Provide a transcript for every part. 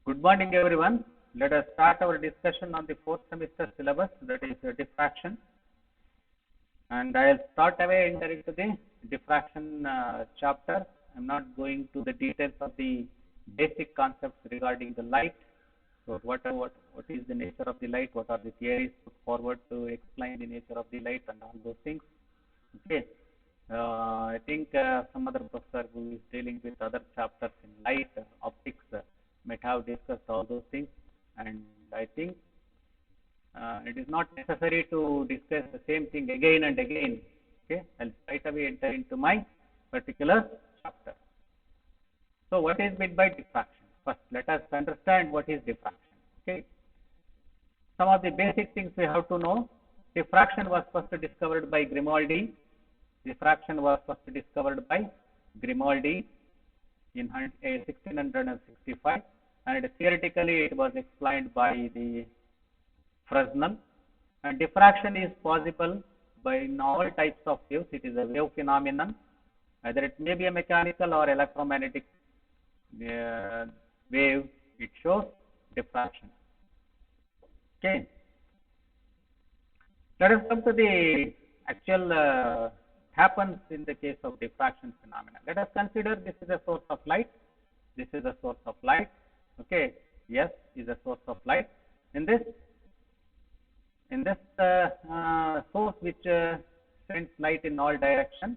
Good morning, everyone. Let us start our discussion on the fourth semester syllabus, that is diffraction. And I will start away into the diffraction chapter. I am not going to the details of the basic concepts regarding the light. So, what is the nature of the light? What are the theories put forward to explain the nature of the light and all those things? Okay. I think some other professor who is dealing with other chapters in light optics might have discussed all those things, and I think it is not necessary to discuss the same thing again and again. Okay, I'll straight away enter into my particular chapter. So, what is meant by diffraction? First, let us understand what is diffraction. Okay, some of the basic things we have to know. Diffraction was first discovered by Grimaldi. Diffraction was first discovered by Grimaldi in 1665, and theoretically it was explained by the Fresnel. And diffraction is possible by all types of waves. It is a wave phenomenon. Either it may be a mechanical or electromagnetic wave. It shows diffraction. Okay. Let us come to the actual happens in the case of diffraction phenomena. Let us consider this is a source of light. This is a source of light. Okay, yes, is a source of light. In this source which sends light in all directions.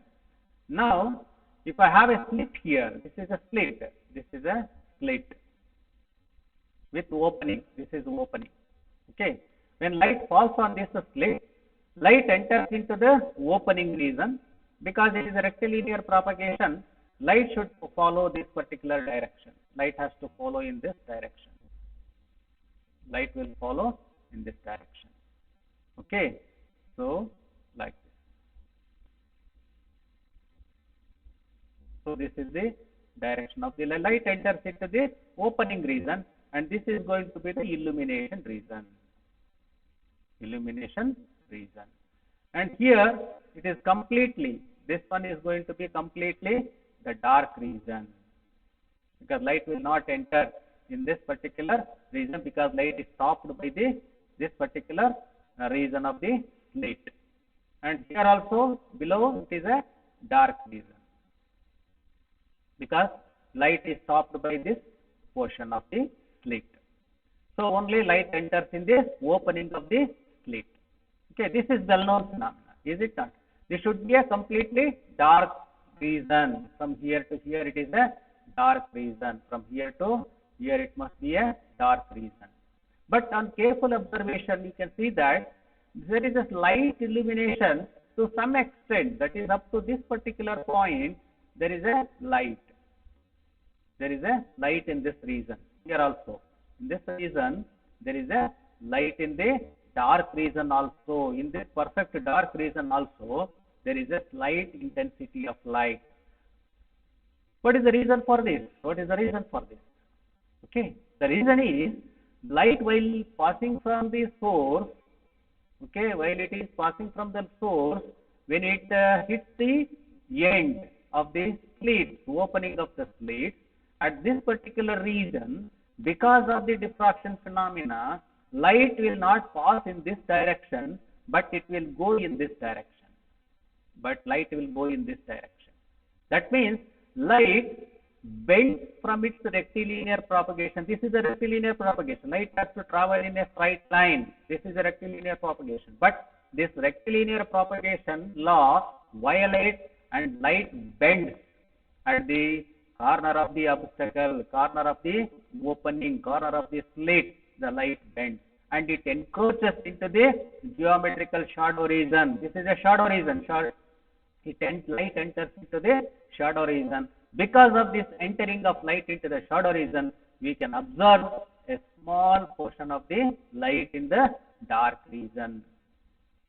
Now, if I have a slit here, this is a slit. This is a slit with opening. This is opening. Okay, when light falls on this slit, light enters into the opening region. Because it is a rectilinear propagation, light should follow this particular direction. Light has to follow in this direction. Light will follow in this direction. Okay, so like this. So this is the direction of the light enters into the opening region, and this is going to be the illumination region. Illumination region. And here it is completely, this one is going to be completely the dark region, because light will not enter in this particular region, because light is stopped by this particular region of the slit. And here also below it is a dark region, because light is stopped by this portion of the slit. So only light enters in this opening of the slit. Okay, this is well-known phenomena, is it not? This should be a completely dark region. From here to here, it is a dark region. From here to here, it must be a dark region. But on careful observation, you can see that there is a slight illumination to some extent. That is, up to this particular point, there is a light. There is a light in this region. Here also, in this region, there is a light in the dark region also. In this perfect dark region also, there is a slight intensity of light. What is the reason for this? What is the reason for this? Okay, the reason is light while passing from the source, okay, while it is passing from the source, when it hits the end of the slit, opening of the slit, at this particular region, because of the diffraction phenomena, light will not pass in this direction, but it will go in this direction. But light will go in this direction. That means light bends from its rectilinear propagation. This is a rectilinear propagation. Light has to travel in a straight line. This is a rectilinear propagation. But this rectilinear propagation law violates, and light bends at the corner of the obstacle, corner of the opening, corner of the slit. The light bends and it encroaches into the geometrical shadow region. This is a shadow region. Light enters into the shadow region. Because of this entering of light into the shadow region, we can observe a small portion of the light in the dark region.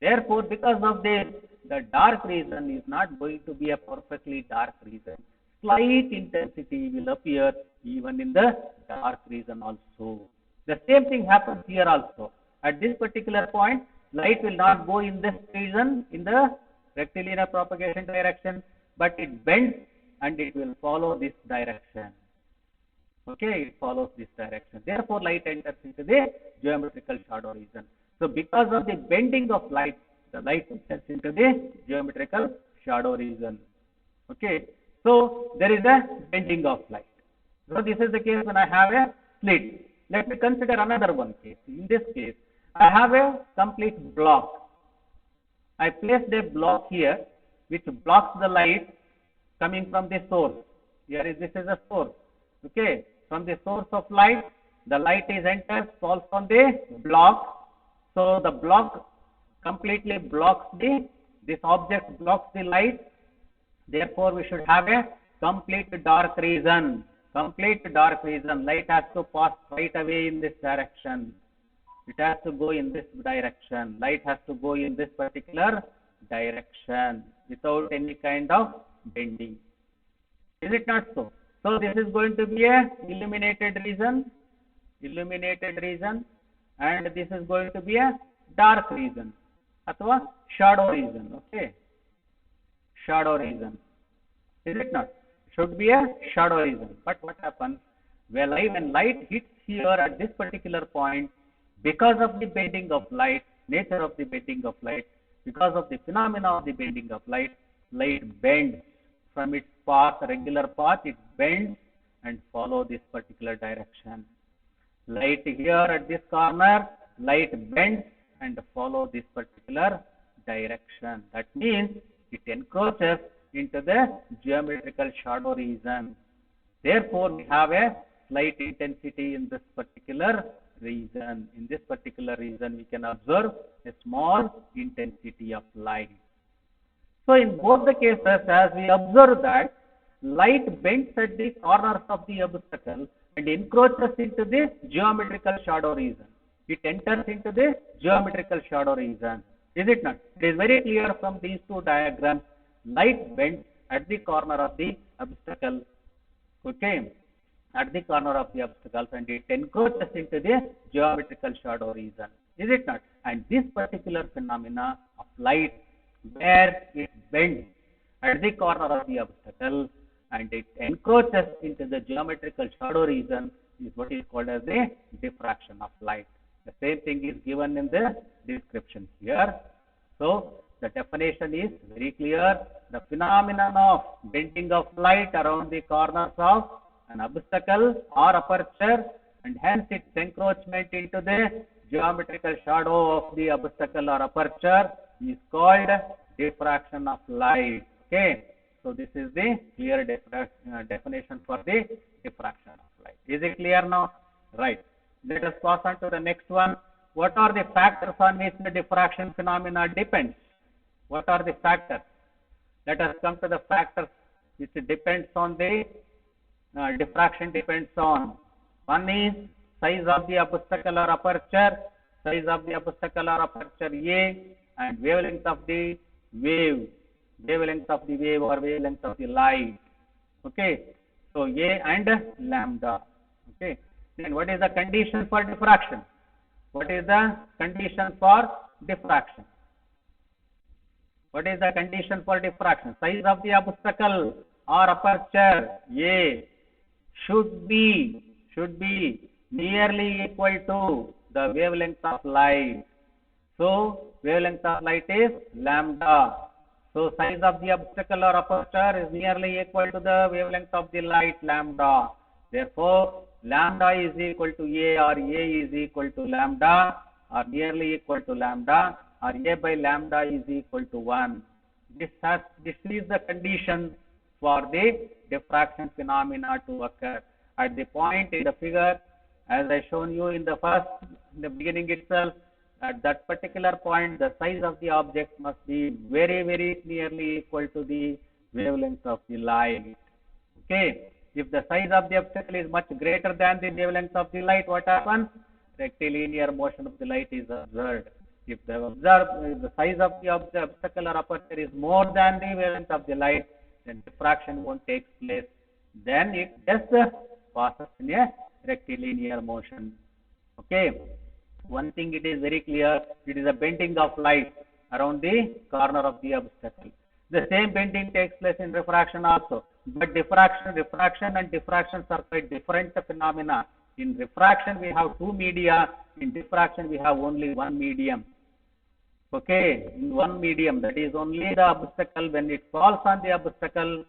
Therefore, because of this, the dark region is not going to be a perfectly dark region. Slight intensity will appear even in the dark region also. The same thing happens here also. At this particular point, light will not go in this region, in the rectilinear propagation direction, but it bends and it will follow this direction. Okay, it follows this direction. Therefore, light enters into the geometrical shadow region. So, because of the bending of light, the light enters into the geometrical shadow region. Okay, so there is a bending of light. So, this is the case when I have a slit. Let me consider another one case. In this case, I have a complete block. I placed a block here which blocks the light coming from the source. Here is this is a source. Okay, from the source of light, the light is enters, falls on the block. So the block completely blocks this object blocks the light. Therefore, we should have a complete dark region. Complete dark region. Light has to pass right away in this direction. It has to go in this direction. Light has to go in this particular direction without any kind of bending. Is it not so? So this is going to be a illuminated region, and this is going to be a dark region, athwa shadow region. Okay, shadow region. Is it not? Should be a shadow region. But what happens when light hits here at this particular point, because of the bending of light, nature of the bending of light, because of the phenomena of the bending of light, light bends from its path, regular path, it bends and follow this particular direction. Light here at this corner, light bends and follow this particular direction. That means it encroaches into the geometrical shadow region. Therefore, we have a slight intensity in this particular region. In this particular region, we can observe a small intensity of light. So, in both the cases, as we observe that light bends at the corners of the obstacle and encroaches into the geometrical shadow region. It enters into the geometrical shadow region. Is it not? It is very clear from these two diagrams. Light bends at the corner of the obstacle. Okay, at the corner of the obstacle, and it encroaches into the geometrical shadow region. Is it not? And this particular phenomena of light, where it bends at the corner of the obstacle and it encroaches into the geometrical shadow region, is what is called as the diffraction of light. The same thing is given in the description here. So the definition is very clear. The phenomenon of bending of light around the corners of an obstacle or aperture, and hence its encroachment into the geometrical shadow of the obstacle or aperture, is called diffraction of light. Okay, so this is the clear definition for the diffraction of light. Is it clear now? Right. Let us pass on to the next one. What are the factors on which the diffraction phenomena depends? What are the factors? Let us come to the factors which depends on the diffraction depends on. One is size of the obstacle or aperture, size of the obstacle or aperture A, and wavelength of the wave, wavelength of the wave or wavelength of the light. Okay, so A and lambda. Okay, then what is the condition for diffraction? What is the condition for diffraction? What is the condition for diffraction? Size of the obstacle or aperture A should be nearly equal to the wavelength of light. So wavelength of light is lambda. So size of the obstacle or aperture is nearly equal to the wavelength of the light lambda. Therefore, lambda is equal to A, or A is equal to lambda, or nearly equal to lambda, or A by lambda is equal to 1. This is the condition for the diffraction phenomena to occur. At the point in the figure, as I shown you in the beginning itself, at that particular point, the size of the object must be very, very nearly equal to the wavelength of the light. Okay. If the size of the obstacle is much greater than the wavelength of the light, what happens? Rectilinear motion of the light is observed. If the size of the obstacle or aperture is more than the wavelength of the light, then diffraction won't take place. Then it just passes in a rectilinear motion. Okay. One thing it is very clear, it is a bending of light around the corner of the obstacle. The same bending takes place in refraction also. But refraction and diffractions are quite different phenomena. In refraction, we have two media. In diffraction, we have only one medium. Okay, in one medium, that is only the obstacle. When it falls on the obstacle,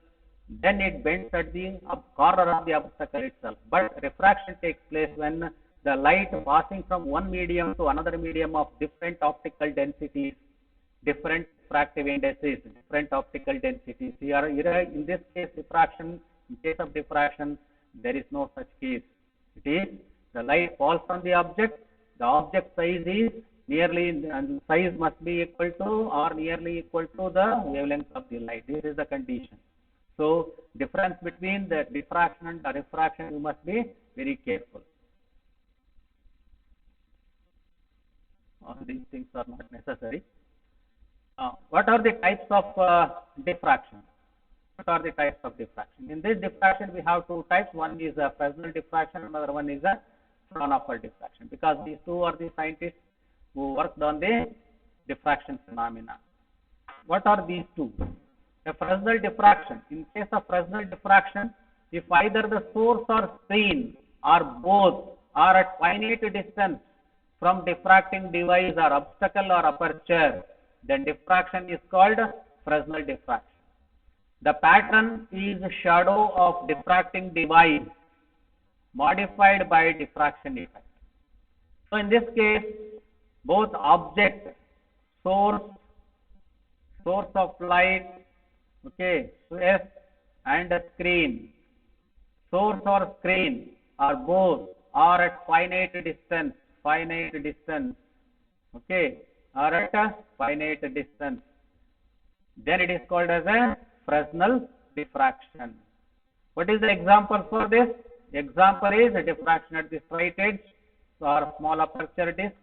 then it bends at the corner of the obstacle itself. But refraction takes place when the light passing from one medium to another medium of different optical densities, different refractive indices, different optical densities. Here, in this case, diffraction, in case of diffraction, there is no such case. It is the light falls on the object size is nearly, and size must be equal to or nearly equal to the wavelength of the light. This is the condition. So, difference between the diffraction and the refraction, you must be very careful. All these things are not necessary. What are the types of diffraction? What are the types of diffraction? In this diffraction, we have two types. One is a Fresnel diffraction, another one is a Fraunhofer diffraction. Because these two are the scientists who worked on the diffraction phenomena. What are these two? A Fresnel diffraction. In case of Fresnel diffraction, if either the source or screen or both are at finite distance from diffracting device or obstacle or aperture, then diffraction is called Fresnel diffraction. The pattern is shadow of diffracting device modified by diffraction effect. So, in this case, both object, source of light, okay, S and screen, source or screen are both are at finite distance, okay, are at a finite distance. Then it is called as a Fresnel diffraction. What is the example for this? Example is a diffraction at the straight edge or small aperture disc,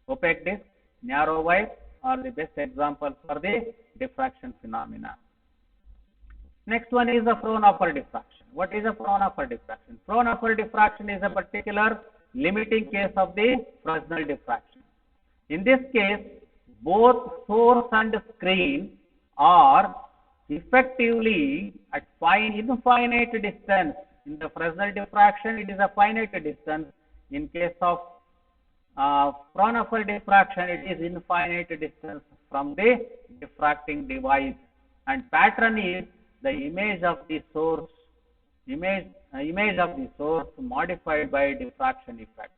opaque disc, narrow wire are the best examples for the diffraction phenomena. Next one is the Fraunhofer diffraction. What is a Fraunhofer diffraction? Fraunhofer diffraction is a particular limiting case of the Fresnel diffraction. In this case, both source and screen are effectively at infinite distance. In the Fresnel diffraction, it is a finite distance. In case of Fraunhofer diffraction, it is infinite distance from the diffracting device. And pattern is the image of the source, modified by diffraction effect.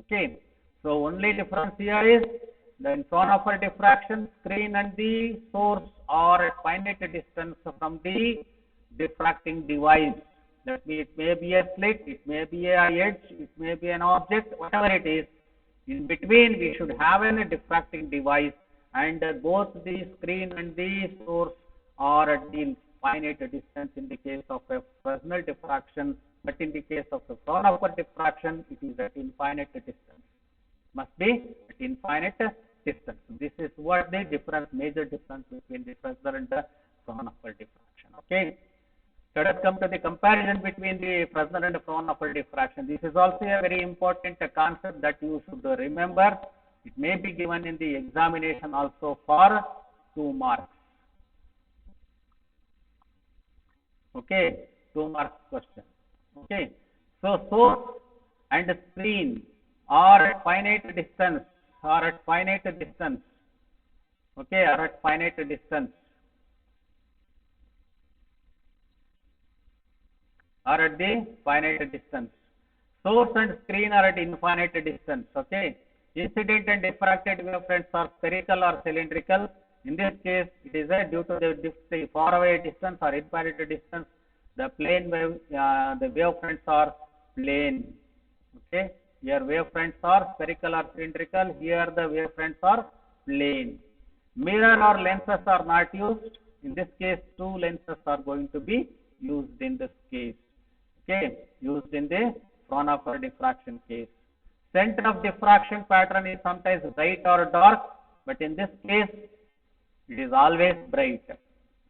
Okay. So, only difference here is the Fraunhofer diffraction, screen and the source are at finite distance from the diffracting device. That means it may be a slit, it may be a edge, it may be an object, whatever it is. In between, we should have a diffracting device, and both the screen and the source are at the finite distance in the case of a Fresnel diffraction, but in the case of a Fraunhofer diffraction, it is at infinite distance. Must be at infinite distance. This is what the difference, major difference between the Fresnel and the Fraunhofer diffraction. Okay. Let us come to the comparison between the Fresnel and the Fraunhofer diffraction. This is also a very important concept that you should remember. It may be given in the examination also for 2 marks. Okay, 2 marks question. Okay, so source and screen are at finite distance, Okay, are at finite distance. Are at the finite distance. Source and screen are at infinite distance. Okay. Incident and diffracted wavefronts are spherical or cylindrical. In this case, it is due to the far away distance or infinite distance. The plane wave, the wavefronts are plane. Okay. Here wavefronts are spherical or cylindrical. Here the wavefronts are plane. Mirror or lenses are not used. In this case, 2 lenses are going to be used in this case. Okay, used in the Fraunhofer diffraction case. Center of diffraction pattern is sometimes bright or dark, but in this case, it is always bright.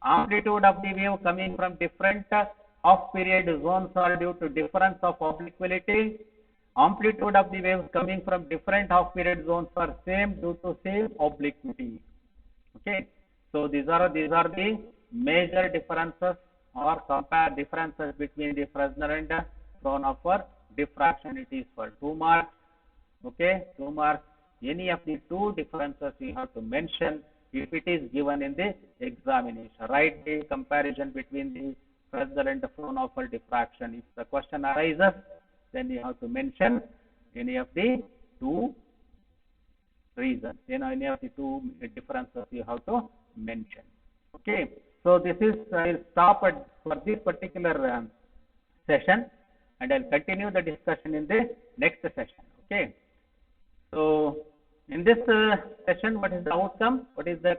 Amplitude of the wave coming from different half-period zones are due to difference of obliquity. Amplitude of the waves coming from different half-period zones are same due to same obliquity. Okay, So these are the major differences or compare differences between the Fresnel and Fraunhofer diffraction. It is for 2 marks. Okay, 2 marks. Any of the 2 differences you have to mention if it is given in the examination. Write the comparison between the Fresnel and the Fraunhofer diffraction. If the question arises, then you have to mention any of the 2 reasons. Any of the 2 differences you have to mention. Okay, so this is I will stop at for this particular session, and I'll continue the discussion in the next session. Okay, so in this session, what is the outcome? What is the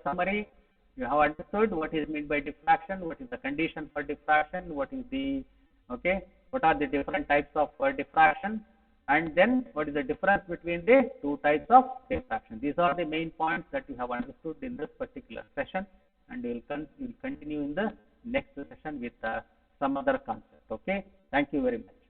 summary? You have understood what is meant by diffraction, what is the condition for diffraction, what is the what are the different types of diffraction, and then what is the difference between the 2 types of diffraction. These are the main points that you have understood in this particular session, and we will continue in the next session with some other concept. Okay, thank you very much.